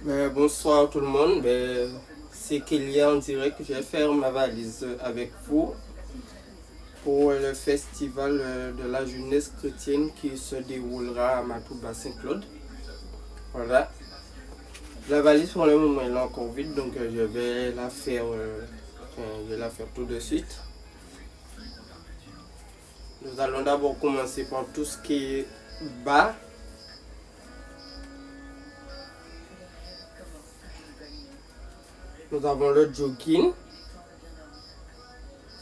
Bonsoir tout le monde. C'est Kélia en direct. Je vais faire ma valise avec vous pour le festival de la jeunesse chrétienne qui se déroulera à Matouba Saint-Claude. Voilà. La valise pour le moment elle est encore vide, donc je vais la faire, tout de suite. Nous allons d'abord commencer par tout ce qui est bas. Nous avons le jogging,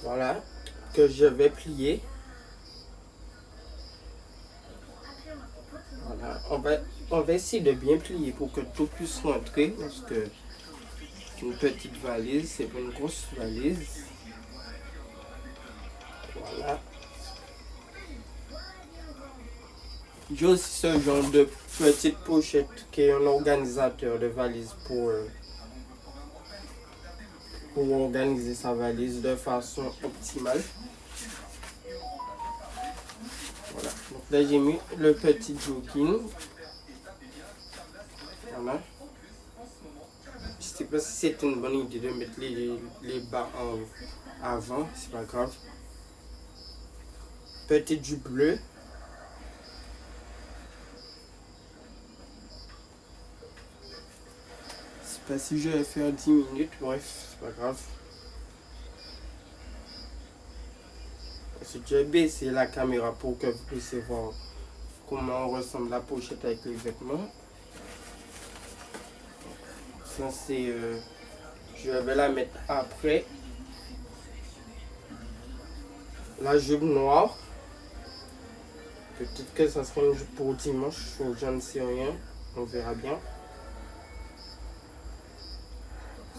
voilà, que je vais plier. Voilà, on va essayer de bien plier pour que tout puisse rentrer, parce que c'est une petite valise, c'est pas une grosse valise. Voilà. J'ai aussi ce genre de petite pochette qui est un organisateur de valise pour organiser sa valise de façon optimale. Voilà. Donc là j'ai mis le petit jogging. Voilà. Je sais pas si c'est une bonne idée de mettre les bas avant, c'est pas grave. Petit jupe bleu. Je sais pas si je vais faire 10 minutes, bref, c'est pas grave. Je vais baisser la caméra pour que vous puissiez voir comment ressemble la pochette avec les vêtements. Ça c'est, je vais la mettre après. La jupe noire. Peut-être que ça sera une jupe pour dimanche, je ne sais rien, on verra bien.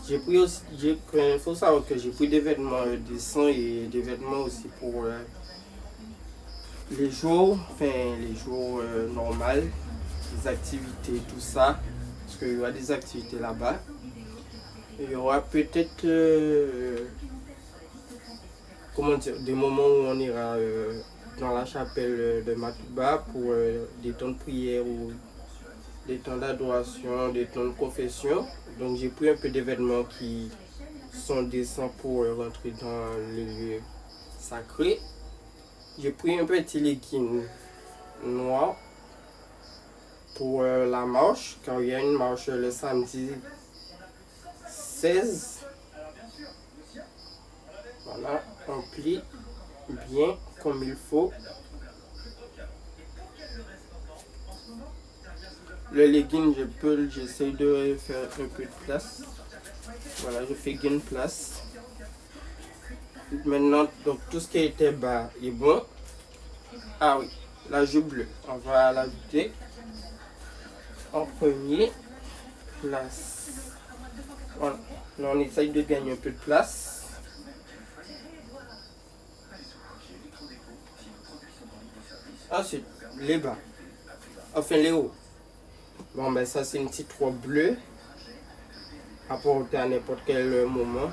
J'ai pris aussi, il faut savoir que j'ai pris des vêtements décents et des vêtements aussi pour les jours, normaux, les activités, tout ça. Parce qu'il y aura des activités là-bas. Il y aura peut-être, des moments où on ira dans la chapelle de Matouba pour des temps de prière ou des temps d'adoration, des temps de confession. Donc j'ai pris un peu d'événements qui sont décents pour rentrer dans le lieu sacré. J'ai pris un petit legging noir pour la marche, car il y a une marche le samedi 16. Voilà, on plie bien comme il faut. Le legging, j'essaie de faire un peu de place. Voilà, je fais gain place. Maintenant, donc tout ce qui était bas est bon. Ah oui, la jupe bleue, on va l'ajouter en premier place. Voilà, là on essaye de gagner un peu de place. Ensuite, les bas, enfin les hauts. Bon ben ça c'est une petite robe bleue à porter à n'importe quel moment.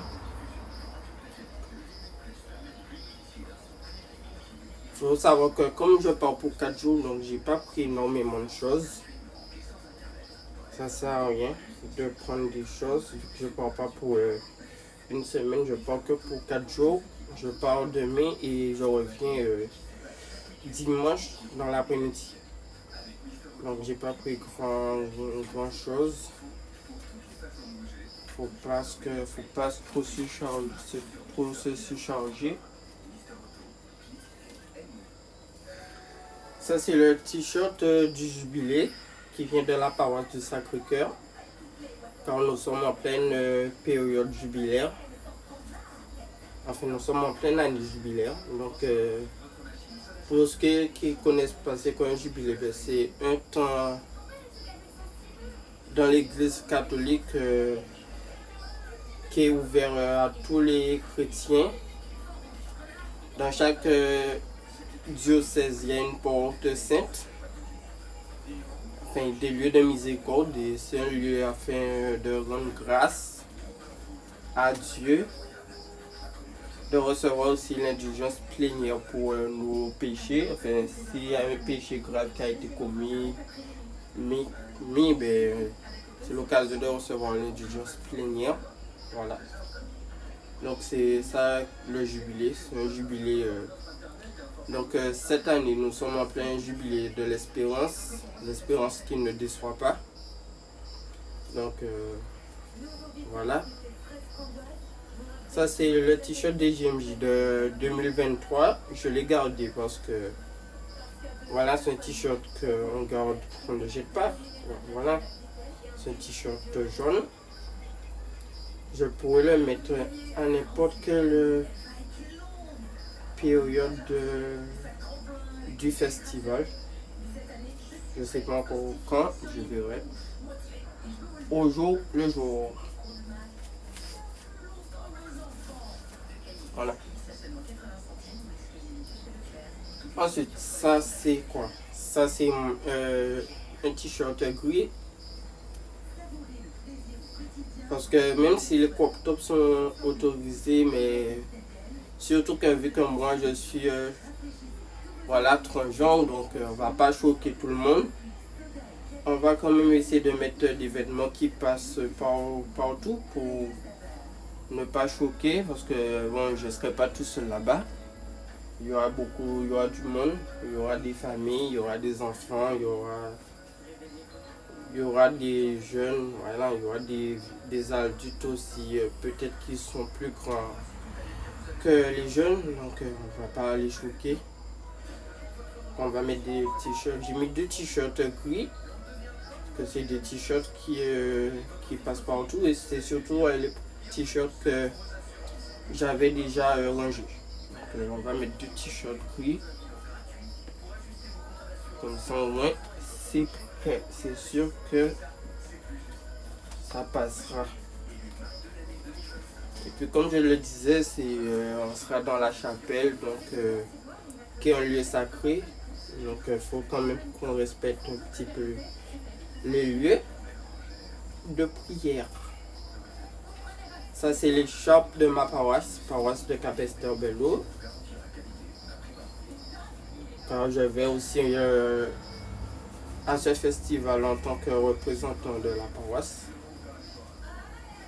Il faut savoir que comme je pars pour 4 jours, donc j'ai pas pris énormément de choses. Ça sert à rien de prendre des choses. Je pars pas pour une semaine, je pars que pour 4 jours. Je pars demain et je reviens dimanche dans l'après-midi. Donc j'ai pas pris grand chose. Faut pas trop se surcharger. Ça c'est le t-shirt du jubilé qui vient de la paroisse du Sacré-Cœur, car nous sommes en pleine période jubilaire. Enfin, nous sommes en pleine année jubilaire. Donc pour ceux qui connaissent pas c'est quoi un jubilé, c'est un temps dans l'église catholique qui est ouvert à tous les chrétiens. Dans chaque diocèse, il y a une porte sainte, enfin des lieux de miséricorde, et c'est un lieu afin de rendre grâce à Dieu, de recevoir aussi l'indulgence plénière pour nos péchés. Enfin, s'il y a un péché grave qui a été commis, c'est l'occasion de recevoir l'indulgence plénière. Voilà. Donc c'est ça le jubilé, c'est un jubilé. Donc cette année, nous sommes en plein jubilé de l'espérance qui ne déçoit pas. Donc voilà. Ça c'est le t-shirt des JMJ de 2023. Je l'ai gardé parce que voilà, c'est un t-shirt qu'on garde, qu'on ne jette pas. Voilà, c'est un t-shirt jaune. Je pourrais le mettre à n'importe quelle période du festival. Je ne sais pas encore quand, je verrai. Au jour le jour. Voilà. Ensuite, ça c'est quoi? Ça c'est un t-shirt gris. Parce que même si les crop tops sont autorisés, mais surtout que vu que moi je suis voilà, transgenre, donc on va pas choquer tout le monde. On va quand même essayer de mettre des vêtements qui passent partout pour ne pas choquer, parce que bon, je ne serai pas tout seul là-bas. Il y aura du monde, il y aura des familles, il y aura des enfants, il y aura des jeunes, voilà, il y aura des adultes aussi, peut-être qui sont plus grands que les jeunes, donc on va pas les choquer. On va mettre des t-shirts, j'ai mis 2 t-shirts gris, que c'est des t-shirts qui passent partout, et c'est surtout les t-shirts que j'avais déjà rangés. Donc on va mettre 2 t-shirts gris, comme ça au moins c'est prêt, c'est sûr que ça passera. Et puis comme je le disais, on sera dans la chapelle, donc qui est un lieu sacré, donc il faut quand même qu'on respecte un petit peu les lieux de prière. Ça c'est l'écharpe de ma paroisse de Capesterre-Belle-Eau. Car je vais aussi à ce festival en tant que représentant de la paroisse.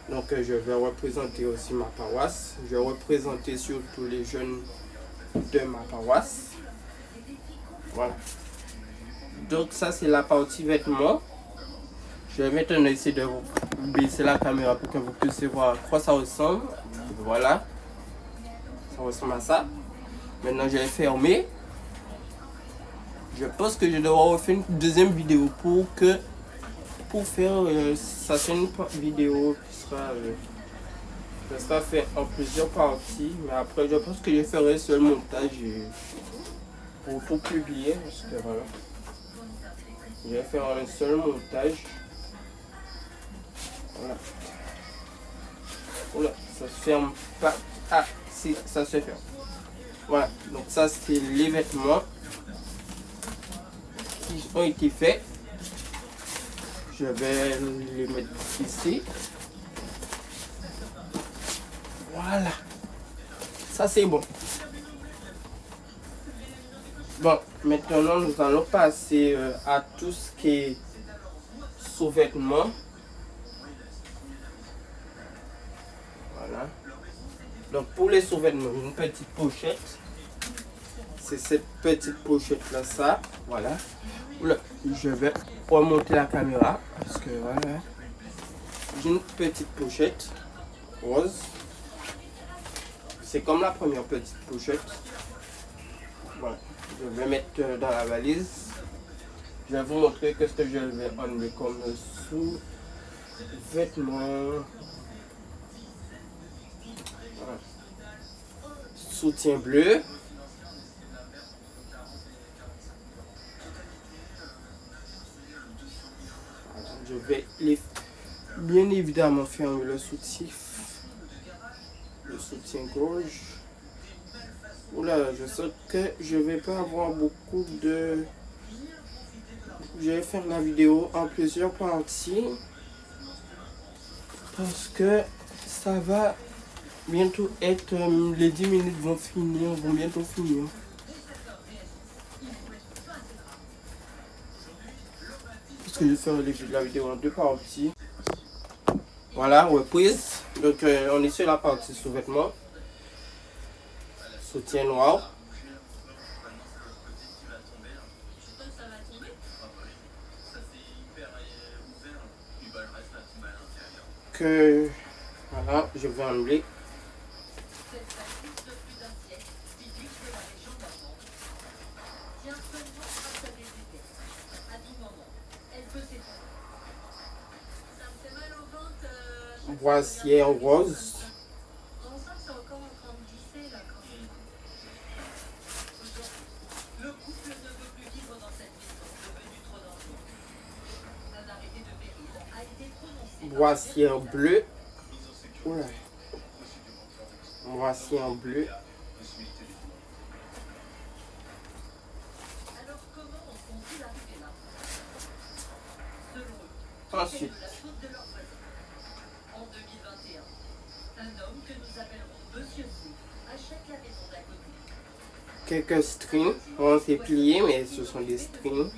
Donc je vais représenter aussi ma paroisse. Je vais représenter surtout les jeunes de ma paroisse. Voilà. Donc ça c'est la partie vêtements. Je vais maintenant essayer de vous baisser la caméra pour que vous puissiez voir à quoi ça ressemble. Voilà. Ça ressemble à ça. Maintenant je vais fermer. Je pense que je devrais refaire une deuxième vidéo pour faire ça, c'est une vidéo qui sera fait en plusieurs parties, mais après je pense que je ferai un seul montage pour tout publier, parce que voilà, je vais faire un seul montage. Voilà. Oula, ça se ferme pas. Ah si, ça se ferme. Voilà, donc ça c'est les vêtements qui ont été faits. Je vais les mettre ici. Voilà. Ça c'est bon. Bon, maintenant nous allons passer à tout ce qui est sous-vêtements. Voilà. Donc pour les sous-vêtements, une petite pochette. C'est cette petite pochette là, ça. Voilà. Oula, je vais remonter la caméra parce que voilà. J'ai une petite pochette rose. C'est comme la première petite pochette. Voilà. Je vais mettre dans la valise. Je vais vous montrer ce que je vais enlever comme sous-vêtements. Voilà. Soutien bleu. Voilà. Je vais bien évidemment fermer le soutif. Le soutien-gorge. Oula, je sens que je vais pas avoir beaucoup de... Je vais faire la vidéo en plusieurs parties. Parce que ça va bientôt être... les 10 minutes vont bientôt finir. Parce que je vais faire la vidéo en 2 parties. Voilà, reprise. Donc on est sur la partie sous-vêtements. Soutien noir. Que voilà, je vais enlever. Voici en rose. Voici en bleu. Oula. Voici en bleu. Ensuite, quelques strings. On s'est plié, mais ce sont des strings.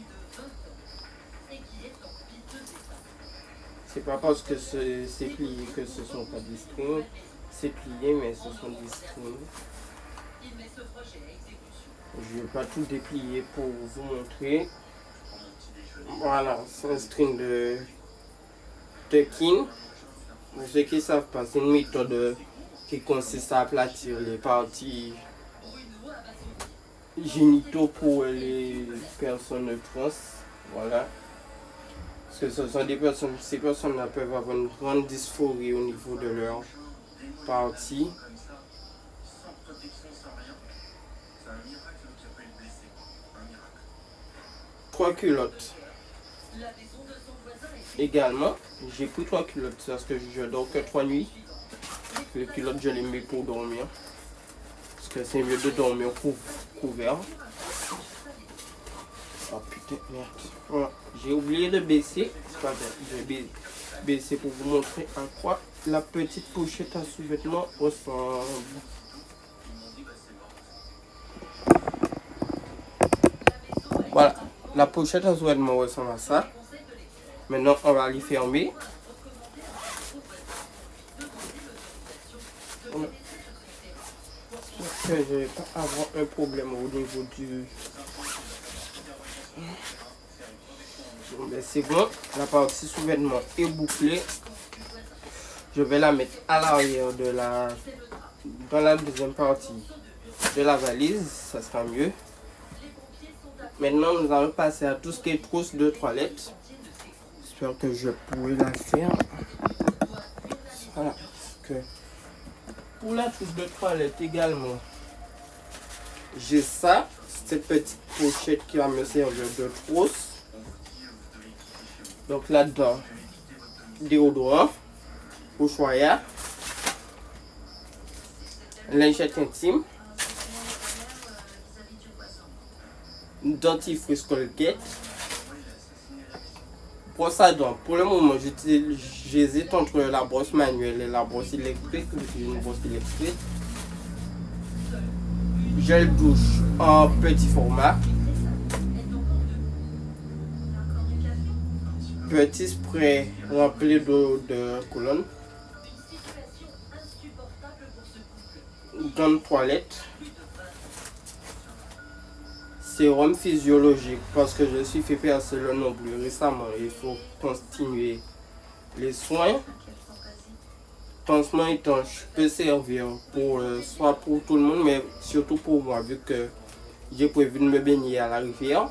C'est pas parce que c'est plié que ce sont pas des strings. C'est plié, mais ce sont des strings. Je ne vais pas tout déplier pour vous montrer. Voilà, c'est un string de tuck-in. Pour ceux qui ne savent pas, c'est une méthode qui consiste à aplatir les parties génitaux pour les personnes trans. Voilà. Parce que ce sont des personnes, ces personnes-là peuvent avoir une grande dysphorie au niveau de leur partie. Trois culottes. Également, j'ai pris 3 culottes parce que je dors que 3 nuits. Les culottes, je les mets pour dormir. Parce que c'est mieux de dormir couvert. Oh putain, merde. Voilà. J'ai oublié de baisser. C'est pas grave. Je vais baisser pour vous montrer à quoi la petite pochette à sous-vêtements ressemble. Voilà. La pochette à sous-vêtements ressemble à ça. Maintenant, on va les fermer. J'espère que je ne vais pas avoir un problème au niveau du... Bon, ben c'est bon. La partie sous-vêtements est bouclée. Je vais la mettre à l'arrière de dans la deuxième partie de la valise. Ça sera mieux. Maintenant, nous allons passer à tout ce qui est trousse de toilette. J'espère que je pourrai la faire. Voilà. Parce que pour la trousse de toilette également, j'ai ça. Cette petite pochette qui va me servir de trousse. Donc là-dedans, déodorant, pochoir, lingette intime, dentifrice Colgate, brosse à dents. Pour le moment, j'hésite entre la brosse manuelle et la brosse électrique. J'ai une brosse électrique. Gel douche en petit format. Petit spray rempli d'eau de Cologne. Gants de toilette. Sérum physiologique parce que je suis fait percer le nombril récemment. Il faut continuer les soins. Pansement étanche peut servir pour soit pour tout le monde, mais surtout pour moi, vu que j'ai prévu de me baigner à la rivière.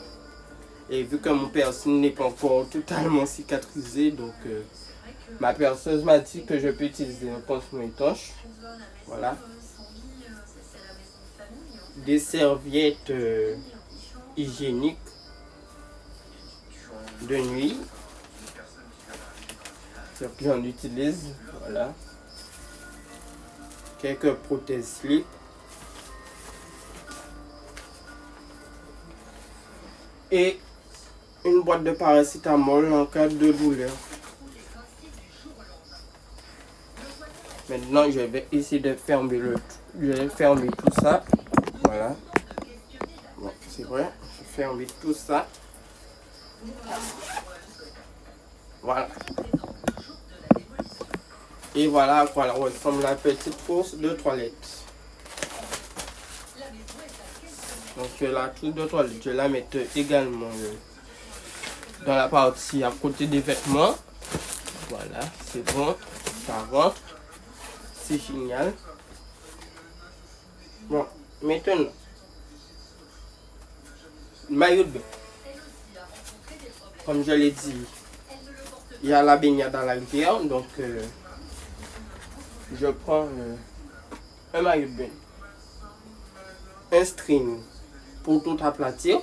Et vu que mon piercing n'est pas encore totalement cicatrisé, donc ma perceuse m'a dit que je peux utiliser un pansement étanche. Voilà. Des serviettes hygiéniques de nuit. J'en utilise. Voilà. Quelques prothèses slip. Et une boîte de paracétamol en cas de douleur. Maintenant, je vais essayer de fermer je vais fermer tout ça. Voilà. Bon, c'est vrai. Je ferme tout ça. Voilà. Et voilà à quoi ressemble la petite trousse de toilette. Donc la trousse de toilette, je la mets également dans la partie à côté des vêtements. Voilà, c'est bon, ça rentre. C'est génial. Bon, maintenant, maillot de bain. Comme je l'ai dit, il y a la baignade à la rivière, donc je prends un maillot de bain, un string pour tout aplatir.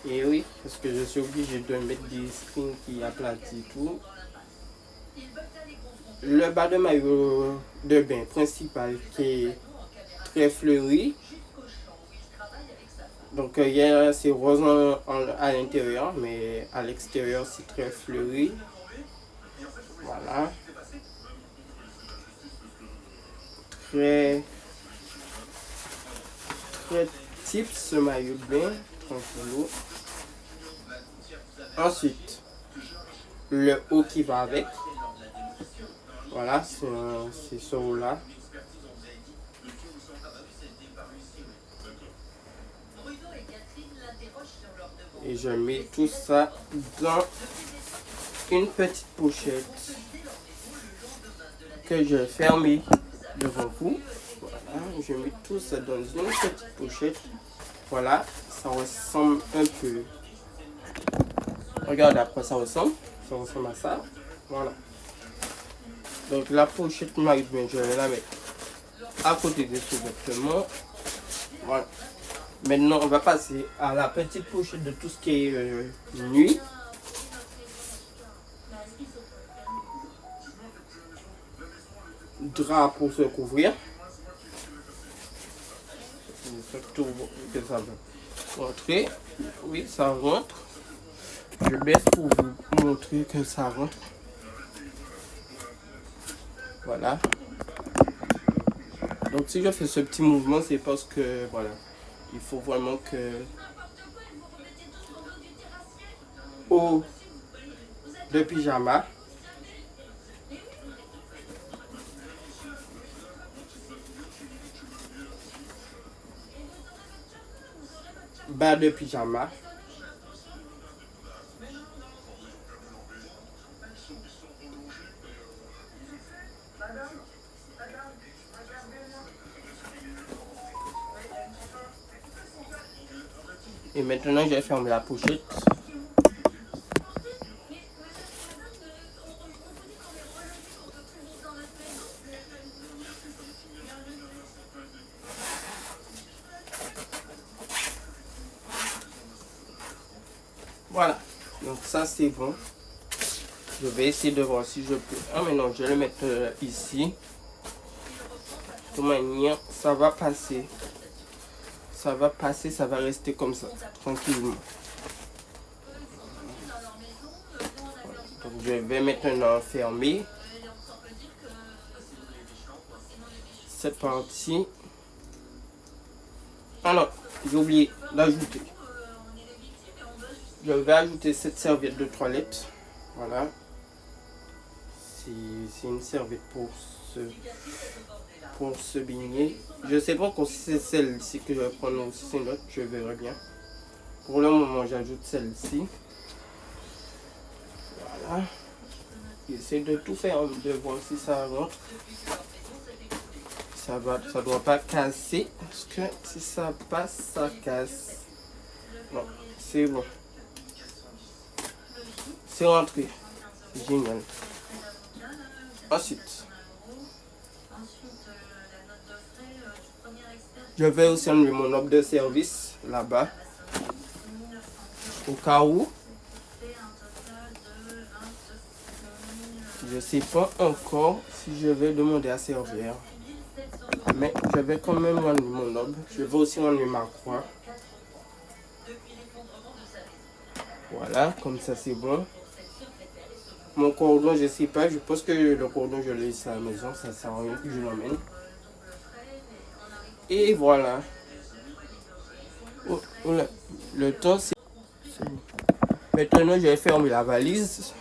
Et oui, parce que je suis obligé de mettre des strings qui aplatissent tout. Le bas de maillot de bain principal qui est très fleuri. Donc c'est rose à l'intérieur, mais à l'extérieur c'est très fleuri. Voilà. Très type ce maillot de bain. Tranquillou. Ensuite, le haut qui va avec. Voilà, c'est ce haut là. Et je mets tout ça dans une petite pochette que je ferme devant vous. Voilà, je mets tout ça dans une petite pochette. Voilà, ça ressemble un peu. Regarde à quoi ça ressemble. Ça ressemble à ça. Voilà. Donc la pochette maillot de bain, je vais la mettre à côté de ce vêtement. Voilà. Maintenant, on va passer à la petite pochette de tout ce qui est nuit. Drap pour se couvrir. Que ça va rentrer. Oui, ça rentre. Je baisse pour vous montrer que ça rentre. Voilà. Donc si je fais ce petit mouvement, c'est parce que voilà, il faut vraiment que haut de pyjama, bas de pyjama, et maintenant je ferme la pochette. Voilà, donc ça c'est bon. Je vais essayer de voir si je peux. Ah mais non, je vais le mettre ici. De toute manière, ça va passer. Ça va passer, ça va rester comme ça, tranquillement. Donc je vais maintenant fermer cette partie. Ah non, j'ai oublié d'ajouter. Je vais ajouter cette serviette de toilette. Voilà. C'est une serviette pour se baigner. Je sais pas si c'est celle-ci que je vais prendre ou si c'est une autre, je verrai bien. Pour le moment, j'ajoute celle-ci. Voilà. J'essaie de tout faire, de voir si ça rentre. Ça doit pas casser, parce que si ça passe, ça casse. Non, c'est bon. C'est rentré. C'est génial. Ensuite, je vais aussi enlever mon offre de service là-bas. Au cas où. Je ne sais pas encore si je vais demander à servir. Mais je vais quand même enlever mon offre. Je vais aussi enlever ma croix. Voilà, comme ça c'est bon. Mon cordon, je ne sais pas. Je pense que le cordon, je l'ai laissé à la maison. Ça sert à rien que je l'emmène. Et voilà. Oh, le temps, c'est bon. Maintenant, je vais fermer la valise.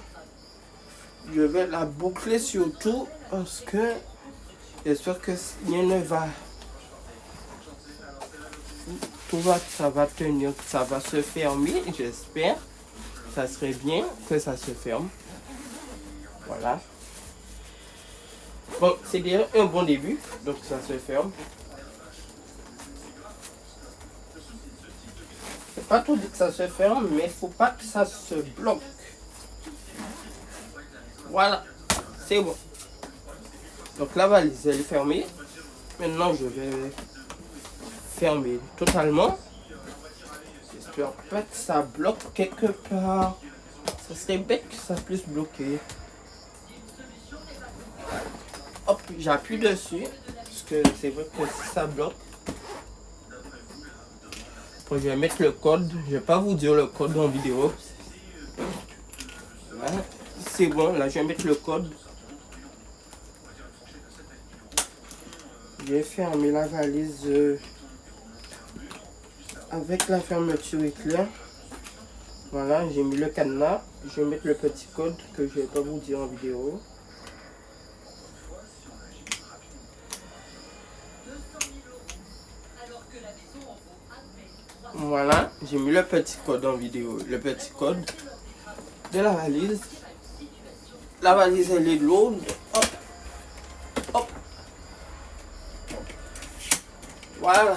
Je vais la boucler surtout parce que j'espère que rien ne va. Ça va tenir, ça va se fermer, j'espère. Ça serait bien que ça se ferme. Voilà. Bon, c'est déjà un bon début, donc ça se ferme. C'est pas tout dit que ça se ferme, mais il faut pas que ça se bloque. Voilà, c'est bon. Donc la valise elle est fermée. Maintenant je vais fermer totalement. J'espère pas que ça bloque quelque part. Ça serait bête que ça puisse bloquer. Hop, j'appuie dessus. Parce que c'est vrai que si ça bloque. Après, je vais mettre le code. Je vais pas vous dire le code en vidéo. Voilà. C'est bon, là je vais mettre le code. Je vais fermer la valise avec la fermeture éclair. Voilà, j'ai mis le cadenas. Je vais mettre le petit code que je ne vais pas vous dire en vidéo. Voilà, j'ai mis le petit code en vidéo. Le petit code de la valise. La valise elle est lourde. Hop. Hop. Voilà.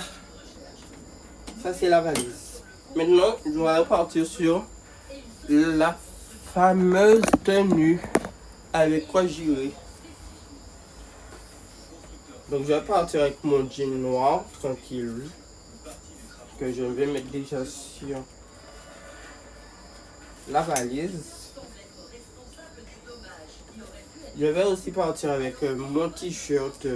Ça c'est la valise. Maintenant, je vais repartir sur la fameuse tenue avec quoi j'irai. Donc je vais partir avec mon jean noir, tranquille. Que je vais mettre déjà sur la valise. Je vais aussi partir avec mon t-shirt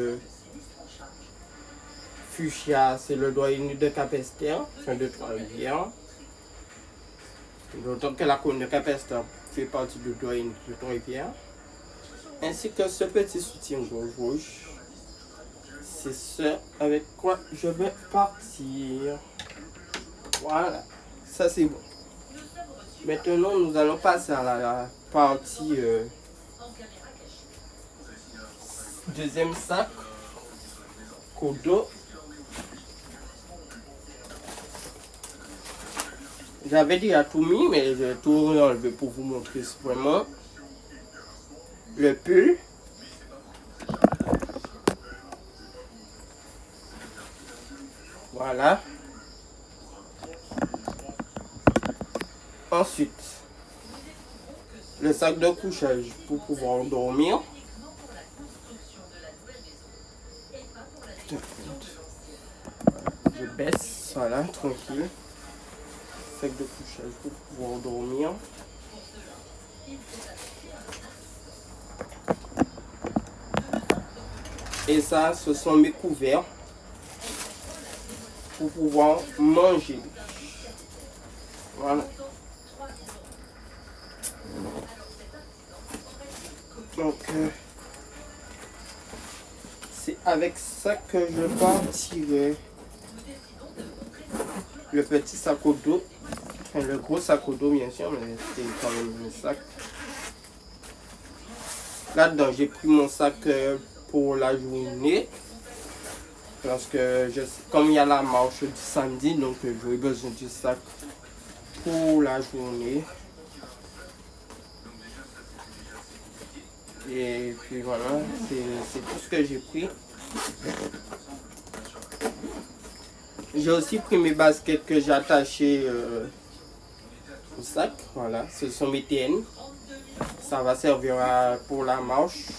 fuchsia, c'est le doyen de Capesterre, enfin de Trois-Rivières. D'autant que la commune de Capesterre fait partie du doyen de Trois-Rivières. Ainsi que ce petit soutien-gorge rouge. C'est ce avec quoi je vais partir. Voilà, ça c'est bon. Maintenant, nous allons passer à la partie deuxième sac, Kodo. J'avais déjà tout mis, mais je vais tout enlever pour vous montrer vraiment le pull. Voilà. Ensuite, le sac de couchage pour pouvoir dormir. Je baisse, voilà, tranquille. Sac de couchage pour pouvoir dormir. Et ça, ce sont mes couverts pour pouvoir manger. Voilà. Donc, c'est avec ça que je partirai. Le petit sac au dos. Enfin, le gros sac au dos, bien sûr, mais c'est quand même un sac. Là-dedans, j'ai pris mon sac pour la journée. Parce que, comme il y a la marche du samedi, donc j'aurai besoin du sac pour la journée. Et puis voilà, c'est tout ce que j'ai pris. J'ai aussi pris mes baskets que j'ai attachées au sac. Voilà, ce sont mes TN. Ça va servir pour la marche.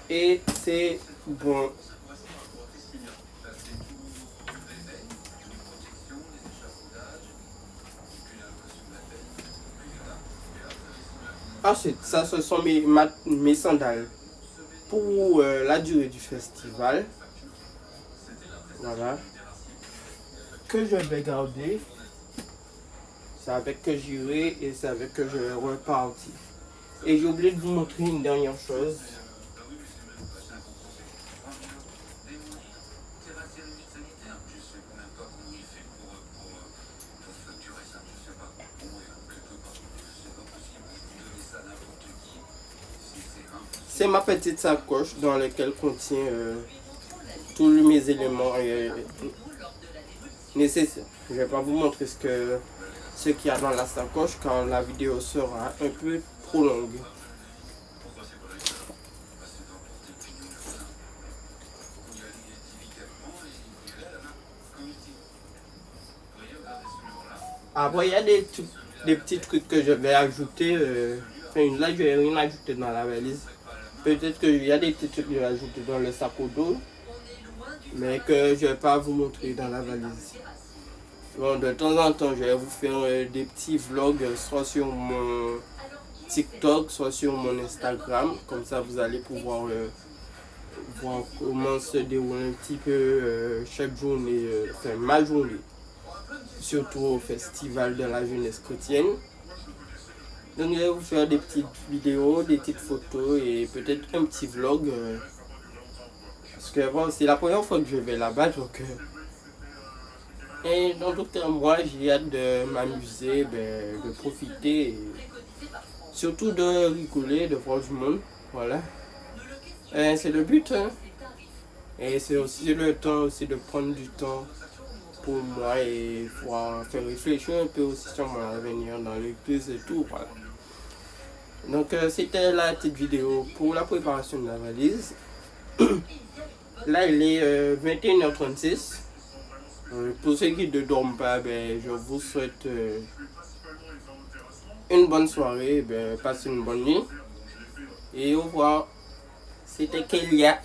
Et c'est bon. Ensuite, ça ce sont mes sandales pour la durée du festival. Voilà. Que je vais garder. C'est avec que j'irai et c'est avec que je vais repartir. Et j'ai oublié de vous montrer une dernière chose. c'est ma petite sacoche dans laquelle contient tous mes éléments nécessaires. Je ne vais pas vous montrer ce qu'il y a dans la sacoche car la vidéo sera un peu trop longue. Après, il y a des petits trucs que je vais ajouter. Là, je vais rien ajouter dans la valise. Peut-être qu'il y a des petits trucs que je vais ajouter dans le sac au dos, mais que je ne vais pas vous montrer dans la valise. Bon, de temps en temps, je vais vous faire des petits vlogs, soit sur mon TikTok, soit sur mon Instagram. Comme ça, vous allez pouvoir voir comment se déroule un petit peu chaque journée, enfin ma journée. Surtout au festival de la jeunesse chrétienne. Donc je vais vous faire des petites vidéos, des petites photos et peut-être un petit vlog. Parce que bon, c'est la première fois que je vais là-bas. Donc, et dans tout cas, moi j'ai hâte de m'amuser, de profiter. Et surtout de rigoler, de voir du monde. Voilà. C'est le but. Hein. Et c'est aussi le temps aussi de prendre du temps pour moi et pouvoir faire réfléchir un peu aussi sur mon avenir dans l'église et tout, voilà. Donc c'était la petite vidéo pour la préparation de la valise. Là il est 21h36. Pour ceux qui ne dorment pas, je vous souhaite une bonne soirée, passez une bonne nuit et au revoir. C'était Kélia.